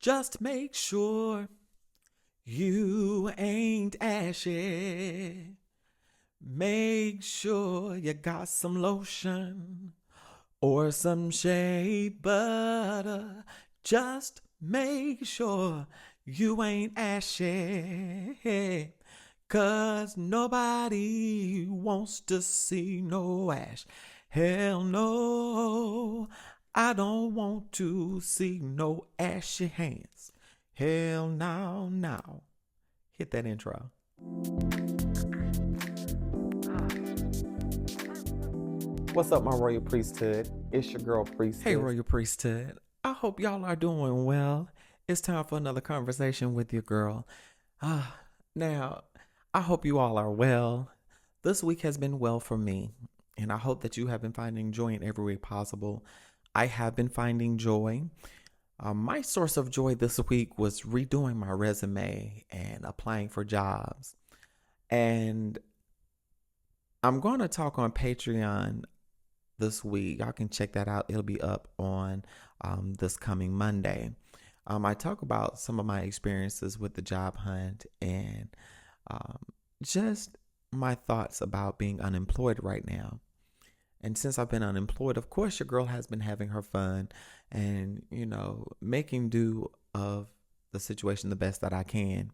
Just make sure you ain't ashy. Make sure you got some lotion or some shea butter. Just make sure you ain't ashy. 'Cause nobody wants to see no ash. Hell no, I don't want to see no ashy hands. Hell no, no. Hit that intro. What's up, my royal priesthood? It's your girl, Priestess. Hey, royal priesthood. I hope y'all are doing well. It's time for another conversation with your girl. Now, I hope you all are well. This week has been well for me, and I hope that you have been finding joy in every way possible. I have been finding joy. My source of joy this week was redoing my resume and applying for jobs. And I'm going to talk on Patreon this week. Y'all can check that out. It'll be up on this coming Monday. I talk about some of my experiences with the job hunt and just my thoughts about being unemployed right now. And since I've been unemployed, of course, your girl has been having her fun and, making do of the situation the best that I can.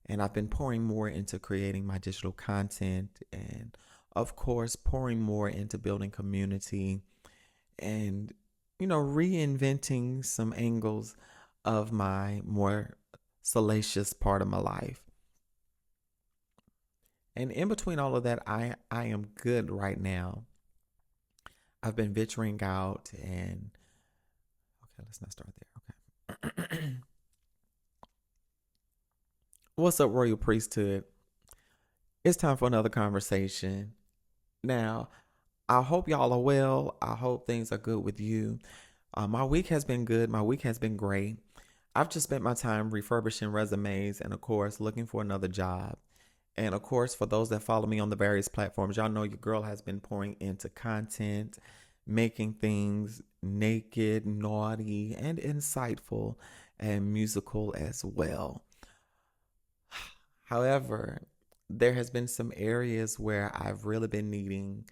And I've been pouring more into creating my digital content and, of course, pouring more into building community and, reinventing some angles of my more salacious part of my life. And in between all of that, I am good right now. I've been venturing out and okay, let's not start there. Okay. What's up, Royal Priesthood? It's time for another conversation. Now, I hope y'all are well. I hope things are good with you. My week has been good. My week has been great. I've just spent my time refurbishing resumes and, of course, looking for another job. And, of course, for those that follow me on the various platforms, y'all know your girl has been pouring into content, making things naked, naughty, and insightful and musical as well. However, there has been some areas where I've really been needing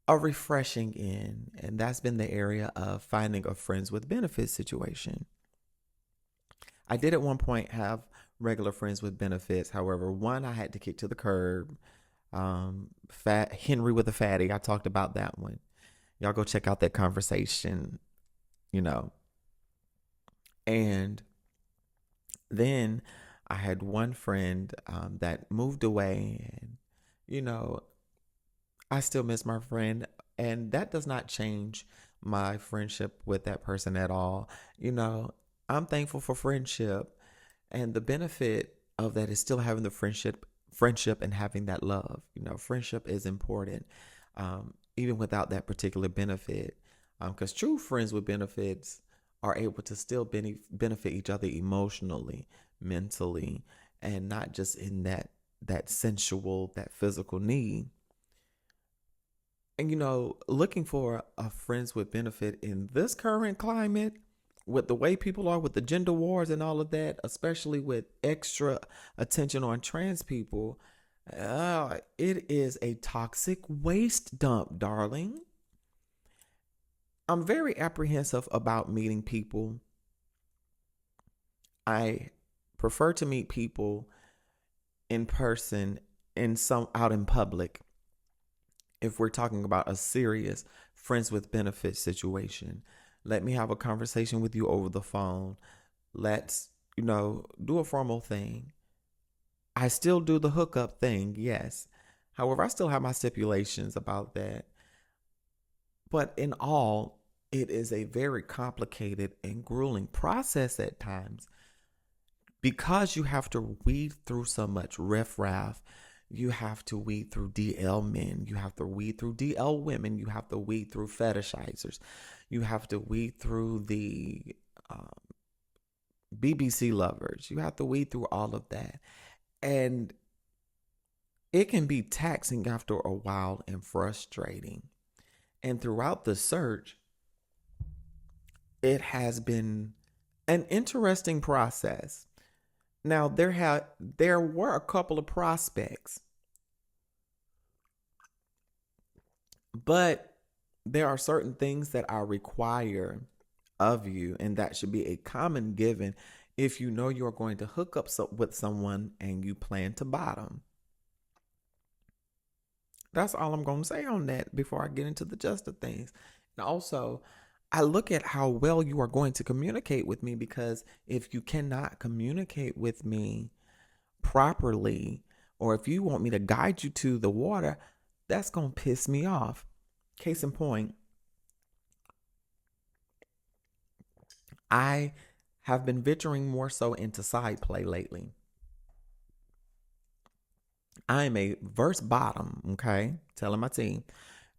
a refreshing in, and that's been the area of finding a friends with benefits situation. I did at one point have regular friends with benefits. However, one I had to kick to the curb. Fat Henry with a fatty. I talked about that one. Y'all go check out that conversation, And then I had one friend that moved away and, I still miss my friend. And that does not change my friendship with that person at all. I'm thankful for friendship. And the benefit of that is still having the friendship and having that love. Friendship is important, even without that particular benefit. Because true friends with benefits are able to still benefit each other emotionally, mentally, and not just in that sensual, that physical need. And, looking for a friends with benefit in this current climate, with the way people are with the gender wars and all of that, especially with extra attention on trans people, it is a toxic waste dump, darling. I'm very apprehensive about meeting people. I prefer to meet people in person out in public if we're talking about a serious friends with benefits situation. Let me have a conversation with you over the phone. Let's, do a formal thing. I still do the hookup thing, yes. However, I still have my stipulations about that. But in all, it is a very complicated and grueling process at times because you have to weed through so much riffraff. You have to weed through DL men. You have to weed through DL women. You have to weed through fetishizers. You have to weed through the BBC lovers. You have to weed through all of that. And it can be taxing after a while and frustrating. And throughout the search, it has been an interesting process. Now there were a couple of prospects, but there are certain things that I require of you, and that should be a common given if you know you're going to hook up with someone and you plan to bottom. That's all I'm going to say on that before I get into the gist of things. And also, I look at how well you are going to communicate with me, because if you cannot communicate with me properly, or if you want me to guide you to the water, that's going to piss me off. Case in point, I have been venturing more so into side play lately. I am a verse bottom, okay? Telling my team.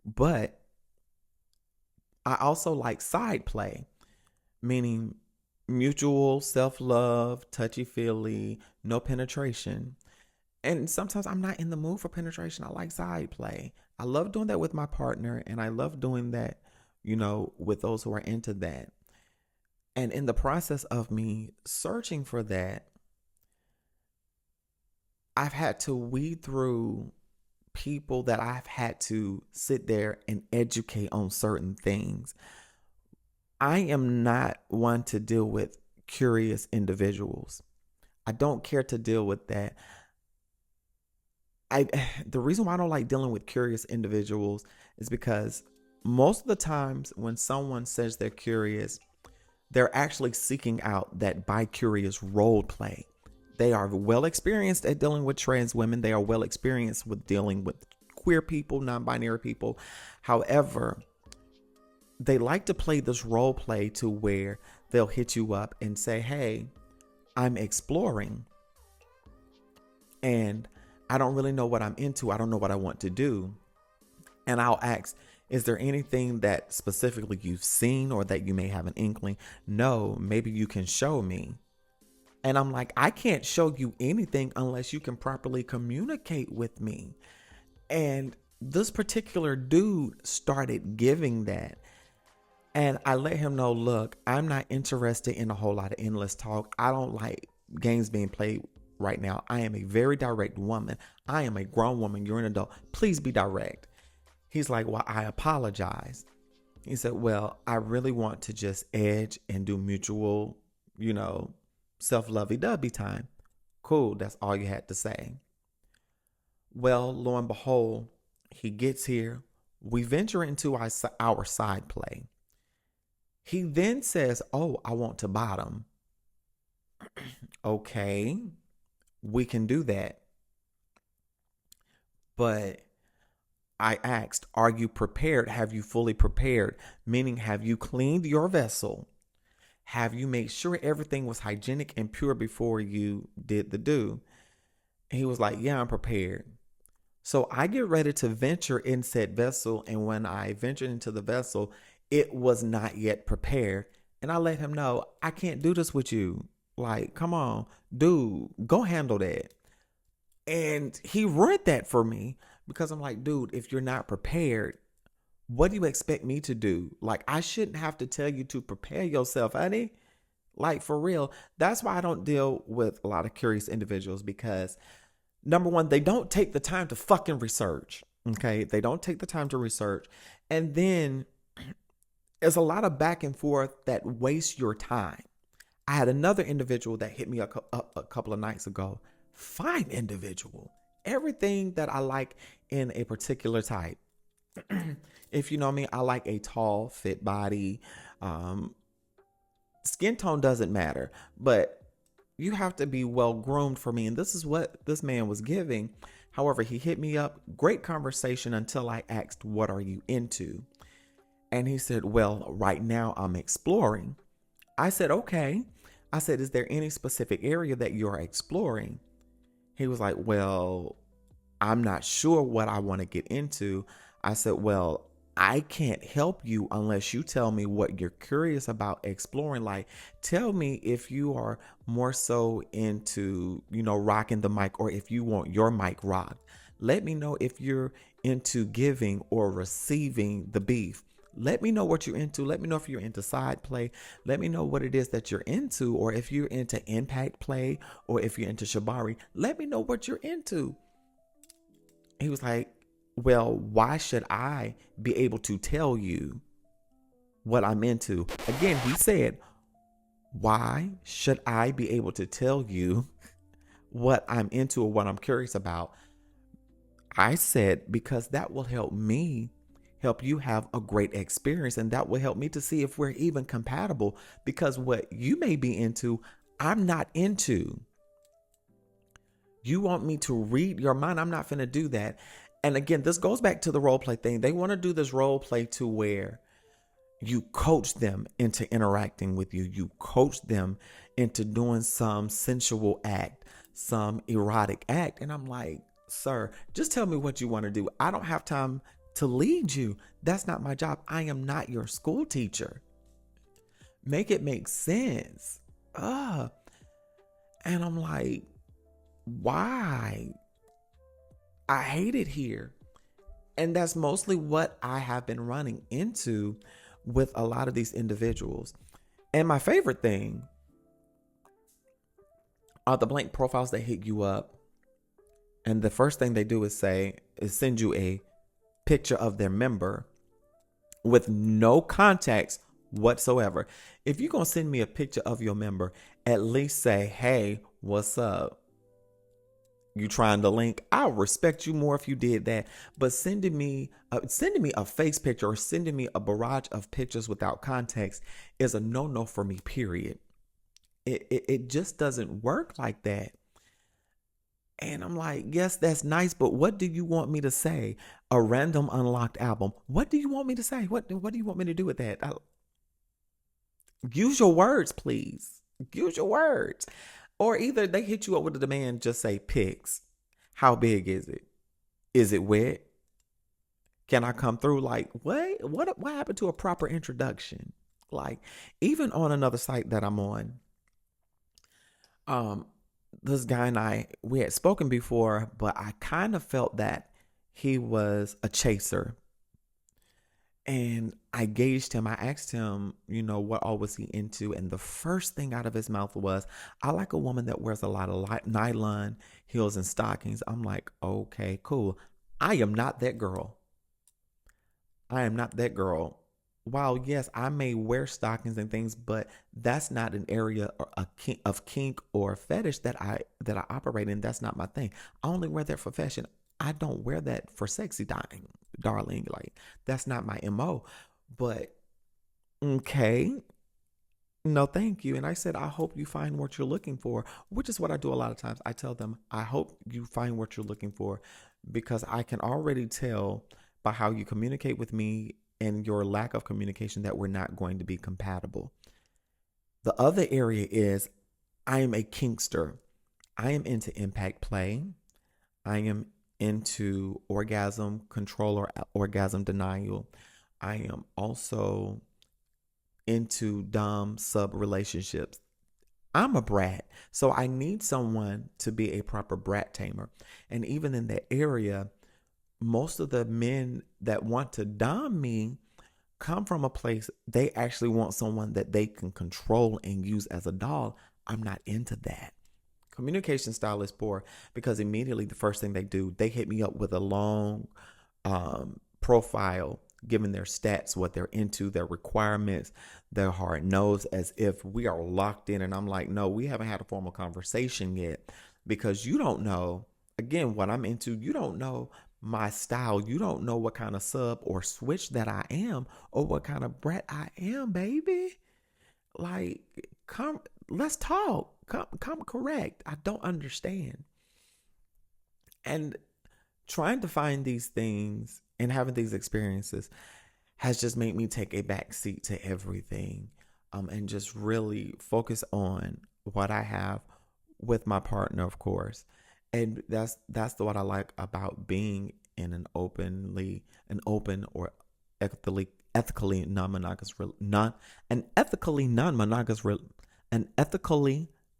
But I also like side play, meaning mutual self-love, touchy-feely, no penetration. And sometimes I'm not in the mood for penetration. I like side play. I love doing that with my partner, and I love doing that, with those who are into that. And in the process of me searching for that, I've had to weed through people that I've had to sit there and educate on certain things. I am not one to deal with curious individuals. I don't care to deal with that. The reason why I don't like dealing with curious individuals is because most of the times when someone says they're curious, they're actually seeking out that bi-curious role play. They are well experienced at dealing with trans women. They are well experienced with dealing with queer people, non-binary people. However, they like to play this role play to where they'll hit you up and say, hey, I'm exploring and I don't really know what I'm into. I don't know what I want to do. And I'll ask, is there anything that specifically you've seen or that you may have an inkling? No, maybe you can show me. And I'm like, I can't show you anything unless you can properly communicate with me. And this particular dude started giving that. And I let him know, look, I'm not interested in a whole lot of endless talk. I don't like games being played right now. I am a very direct woman. I am a grown woman. You're an adult. Please be direct. He's like, well, I apologize. He said, well, I really want to just edge and do mutual, self-lovey-dovey time. Cool. That's all you had to say. Well, lo and behold, he gets here. We venture into our side play. He then says, oh, I want to bottom. Okay, we can do that. But I asked, are you prepared? Have you fully prepared? Meaning, have you cleaned your vessel? Have you made sure everything was hygienic and pure before you did the do? And he was like, yeah, I'm prepared. So I get ready to venture in said vessel. And when I ventured into the vessel, it was not yet prepared. And I let him know, I can't do this with you. Like, come on, dude, go handle that. And he read that for me because I'm like, dude, if you're not prepared, what do you expect me to do? Like, I shouldn't have to tell you to prepare yourself, honey. Like, for real. That's why I don't deal with a lot of curious individuals, because number one, they don't take the time to fucking research. Okay. They don't take the time to research. And then there's a lot of back and forth that wastes your time. I had another individual that hit me up a couple of nights ago. Fine individual. Everything that I like in a particular type. If you know me, I like a tall, fit body. Skin tone doesn't matter, but you have to be well groomed for me. And this is what this man was giving. However, he hit me up. Great conversation until I asked, what are you into? And he said, well, right now I'm exploring. I said, okay. I said, is there any specific area that you're exploring? He was like, well, I'm not sure what I want to get into. I said, well, I can't help you unless you tell me what you're curious about exploring. Like, tell me if you are more so into, rocking the mic, or if you want your mic rocked. Let me know if you're into giving or receiving the beef. Let me know what you're into. Let me know if you're into side play. Let me know what it is that you're into, or if you're into impact play, or if you're into Shibari. Let me know what you're into. He was like, well, why should I be able to tell you what I'm into? Again, he said, why should I be able to tell you what I'm into or what I'm curious about? I said, because that will help me help you have a great experience, and that will help me to see if we're even compatible, because what you may be into, I'm not into. You want me to read your mind? I'm not finna do that. And again, this goes back to the role play thing. They want to do this role play to where you coach them into interacting with you. You coach them into doing some sensual act, some erotic act. And I'm like, sir, just tell me what you want to do. I don't have time to lead you. That's not my job. I am not your school teacher. Make it make sense. And I'm like, why? I hate it here. And that's mostly what I have been running into with a lot of these individuals. And my favorite thing are the blank profiles that hit you up. And the first thing they do is send you a picture of their member with no context whatsoever. If you're going to send me a picture of your member, at least say, hey, what's up? You trying to link? I'll respect you more if you did that. But sending me a face picture or sending me a barrage of pictures without context is a no for me, period. It just doesn't work like that. And I'm like, yes, that's nice, but what do you want me to say? A random unlocked album. What do you want me to say? What do you want me to do with that? Use your words, please. Use your words. Or either they hit you up with a demand, just say pics. How big is it? Is it wet? Can I come through? Like, what happened to a proper introduction? Like, even on another site that I'm on, this guy and we had spoken before, but I kind of felt that he was a chaser. And I gauged him. I asked him, what all was he into? And the first thing out of his mouth was, I like a woman that wears a lot of nylon heels and stockings. I'm like, okay, cool. I am not that girl. I am not that girl. While yes, I may wear stockings and things, but that's not an area of kink or fetish that I operate in. That's not my thing. I only wear that for fashion. I don't wear that for sexy time, darling. Like, that's not my MO. But okay, no, thank you. And I said, I hope you find what you're looking for, which is what I do a lot of times. I tell them, I hope you find what you're looking for, because I can already tell by how you communicate with me and your lack of communication that we're not going to be compatible. The other area is I am a kinkster. I am into impact play. I am into orgasm control or orgasm denial. I am also into dom sub relationships. I'm a brat, so I need someone to be a proper brat tamer. And even in that area, most of the men that want to dom me come from a place they actually want someone that they can control and use as a doll. I'm not into that. Communication style is poor because immediately the first thing they do, they hit me up with a long profile, giving their stats, what they're into, their requirements, their hard nose, as if we are locked in. And I'm like, no, we haven't had a formal conversation yet, because you don't know, again, what I'm into. You don't know my style. You don't know what kind of sub or switch that I am, or what kind of brat I am, baby. Like, come, let's talk. Come correct. I don't understand. And trying to find these things and having these experiences has just made me take a back seat to everything, and just really focus on what I have with my partner, of course. And that's what I like about being in an open or ethically non-monogamous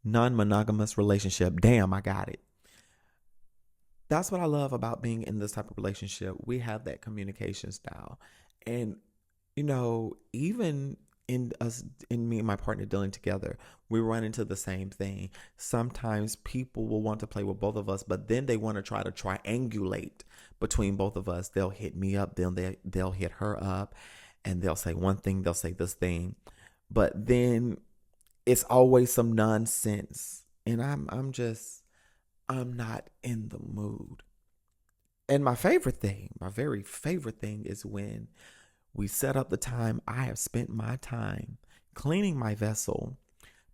non-monogamous relationship. Damn, I got it. That's what I love about being in this type of relationship. We have that communication style. And Even in me and my partner dealing together, we run into the same thing. Sometimes people will want to play with both of us, but then they want to try to triangulate between both of us. They'll hit me up, then they'll hit her up, and they'll say one thing, they'll say this thing, but then it's always some nonsense, and I'm not in the mood. And my very favorite thing is when we set up the time. I have spent my time cleaning my vessel,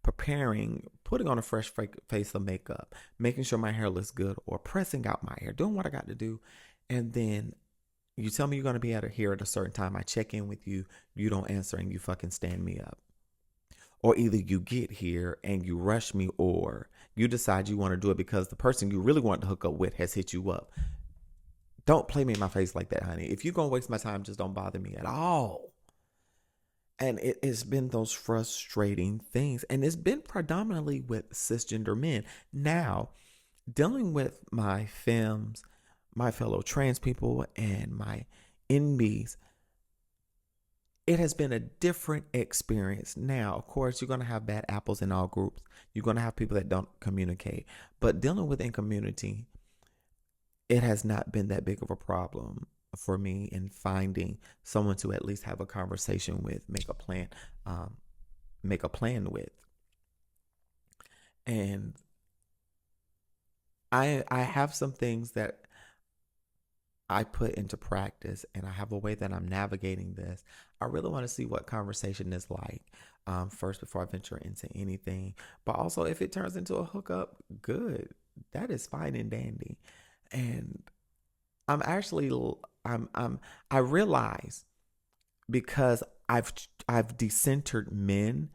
preparing, putting on a fresh face of makeup, making sure my hair looks good, or pressing out my hair, doing what I got to do. And then you tell me you're going to be here at a certain time. I check in with you. You don't answer and you fucking stand me up. Or either you get here and you rush me, or you decide you want to do it because the person you really want to hook up with has hit you up. Don't play me in my face like that, honey. If you're going to waste my time, just don't bother me at all. And it's been those frustrating things. And it's been predominantly with cisgender men. Now, dealing with my femmes, my fellow trans people, and my NBs, it has been a different experience. Now, of course, you're going to have bad apples in all groups. You're going to have people that don't communicate. But dealing within community, it has not been that big of a problem for me in finding someone to at least have a conversation with, make a plan with. And I have some things that I put into practice, and I have a way that I'm navigating this. I really want to see what conversation is like first before I venture into anything. But also, if it turns into a hookup, good. That is fine and dandy. And I realize, because I've decentered men,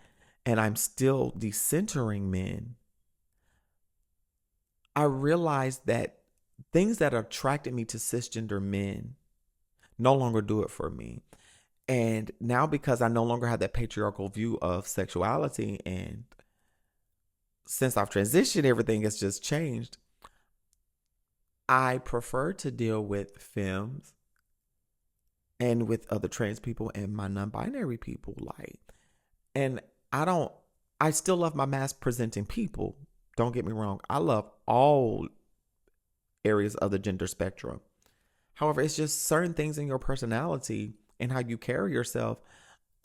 and I'm still decentering men, I realize that things that attracted me to cisgender men no longer do it for me. And now, because I no longer have that patriarchal view of sexuality, and since I've transitioned, everything has just changed. I prefer to deal with femmes and with other trans people and my non-binary people. And I still love my mass presenting people. Don't get me wrong. I love all areas of the gender spectrum. However, it's just certain things in your personality and how you carry yourself.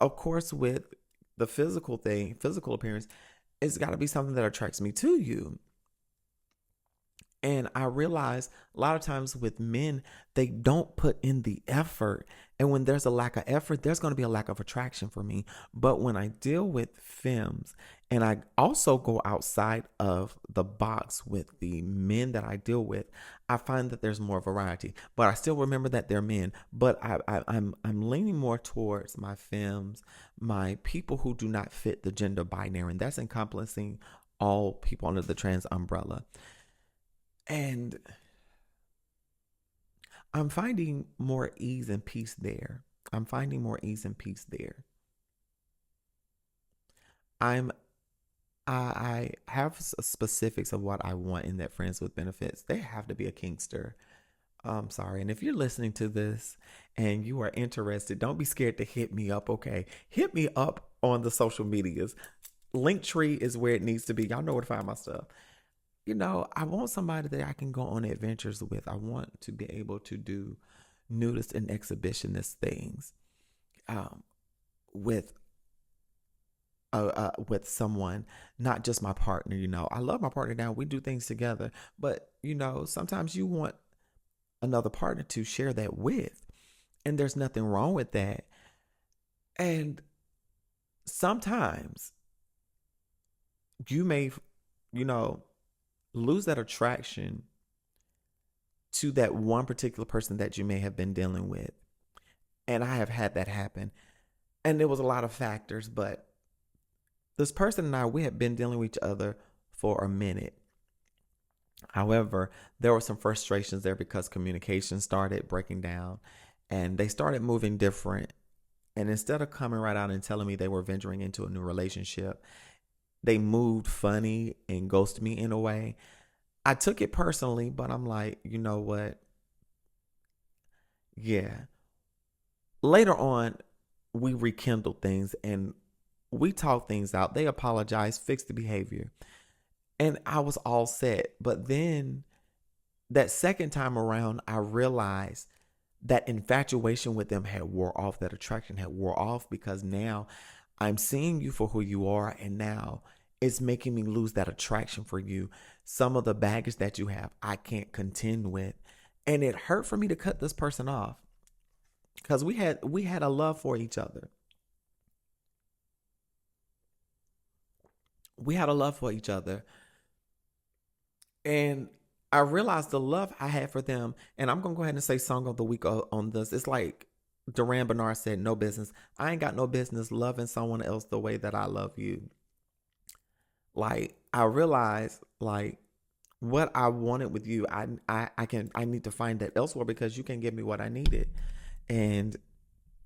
Of course, with the physical appearance, it's got to be something that attracts me to you. And I realize a lot of times with men, they don't put in the effort. And when there's a lack of effort, there's going to be a lack of attraction for me. But when I deal with femmes, and I also go outside of the box with the men that I deal with, I find that there's more variety. But I still remember that they're men. But I'm leaning more towards my femmes, my people who do not fit the gender binary. And that's encompassing all people under the trans umbrella. And I'm finding more ease and peace there. I have specifics of what I want in that friends with benefits. They have to be a kinkster. I'm sorry. And if you're listening to this and you are interested, don't be scared to hit me up. Okay. Hit me up on the social medias. Linktree is where it needs to be. Y'all know where to find my stuff. I want somebody that I can go on adventures with. I want to be able to do nudist and exhibitionist things with someone, not just my partner. I love my partner now. We do things together. But, sometimes you want another partner to share that with. And there's nothing wrong with that. And sometimes you may, lose that attraction to that one particular person that you may have been dealing with. And I have had that happen. And there was a lot of factors, but this person and I, we had been dealing with each other for a minute. However, there were some frustrations there because communication started breaking down and they started moving different. And instead of coming right out and telling me they were venturing into a new relationship, they moved funny and ghosted me in a way. I took it personally, but I'm like, you know what? Yeah. Later on, we rekindled things and we talked things out. They apologized, fixed the behavior, and I was all set. But then that second time around, I realized that infatuation with them had wore off, that attraction had wore off, because now I'm seeing you for who you are, and now it's making me lose that attraction for you. Some of the baggage that you have, I can't contend with. And it hurt for me to cut this person off because we had a love for each other. We had a love for each other. And I realized the love I had for them, and I'm going to go ahead and say song of the week on this. It's like Duran Bernard said, no business. I ain't got no business loving someone else the way that I love you. Like, I realized, like, what I wanted with you, I need to find that elsewhere because you can't give me what I needed. And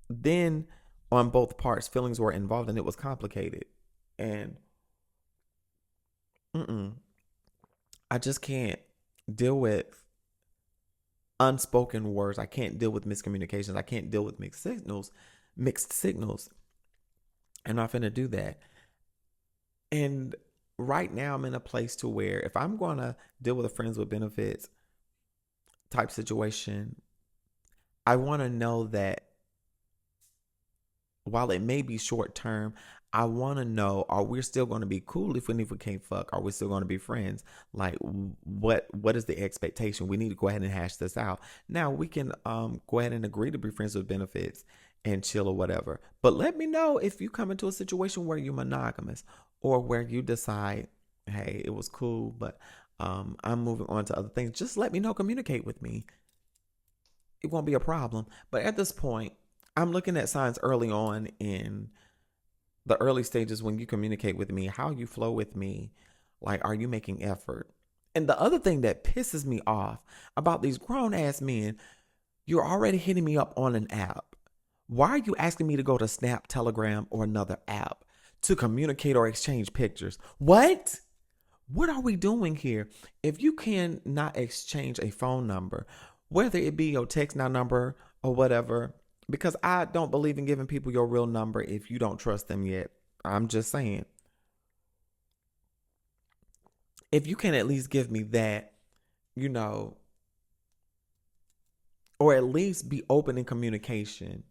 then on both parts, feelings were involved and it was complicated. And I just can't deal with unspoken words. I can't deal with miscommunications. I can't deal with mixed signals. I'm not finna do that. And right now I'm in a place to where if I'm going to deal with a friends with benefits type situation, I want to know that while it may be short term, I want to know, are we still going to be cool if we can't fuck? Are we still going to be friends? Like, what is the expectation? We need to go ahead and hash this out. Now, we can go ahead and agree to be friends with benefits and chill or whatever. But let me know if you come into a situation where you're monogamous or where you decide, hey, it was cool, but I'm moving on to other things. Just let me know. Communicate with me. It won't be a problem. But at this point, I'm looking at signs early on in the early stages when you communicate with me, how you flow with me. Like, are you making effort? And the other thing that pisses me off about these grown ass men, you're already hitting me up on an app. Why are you asking me to go to Snap, Telegram, or another app to communicate or exchange pictures? What? What are we doing here? If you cannot exchange a phone number, whether it be your text now number or whatever, because I don't believe in giving people your real number if you don't trust them yet. I'm just saying. If you can at least give me that, or at least be open in communication.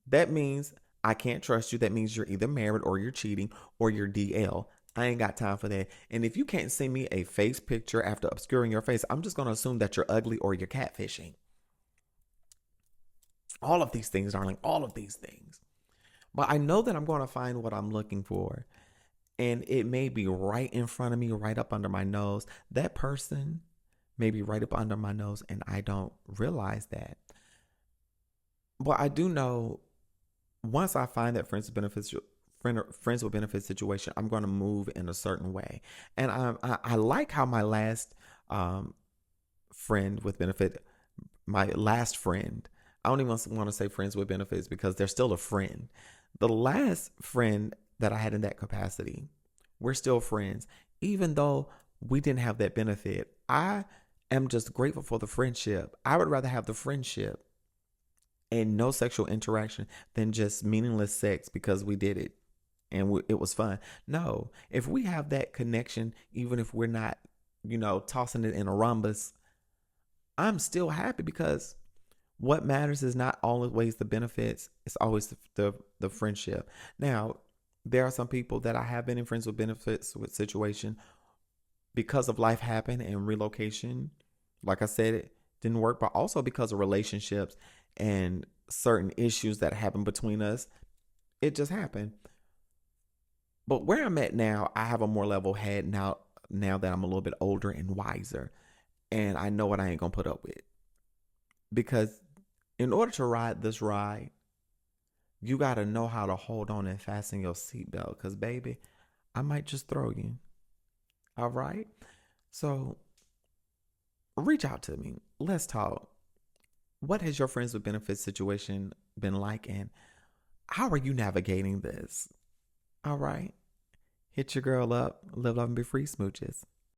That means I can't trust you. That means you're either married or you're cheating or you're DL. I ain't got time for that. And if you can't send me a face picture after obscuring your face, I'm just going to assume that you're ugly or you're catfishing. All of these things, darling, all of these things. But I know that I'm going to find what I'm looking for. And it may be right in front of me, right up under my nose. That person may be right up under my nose and I don't realize that. But I do know once I find that friends with benefits situation, I'm going to move in a certain way. And I like how my last friend with benefit, my last friend, I don't even want to say friends with benefits because they're still a friend. The last friend that I had in that capacity, we're still friends. Even though we didn't have that benefit, I am just grateful for the friendship. I would rather have the friendship and no sexual interaction than just meaningless sex because we did it and it was fun. No, if we have that connection, even if we're not, tossing it in a rhombus, I'm still happy because what matters is not always the benefits. It's always the friendship. Now, there are some people that I have been in friends with benefits with situation because of life happened and relocation. Like I said, it didn't work, but also because of relationships and certain issues that happened between us. It just happened. But where I'm at now, I have a more level head now that I'm a little bit older and wiser. And I know what I ain't going to put up with. Because in order to ride this ride, you got to know how to hold on and fasten your seatbelt. Because, baby, I might just throw you. All right? So, reach out to me. Let's talk. What has your friends with benefits situation been like? And how are you navigating this? All right? Hit your girl up. Live, love, and be free, smooches.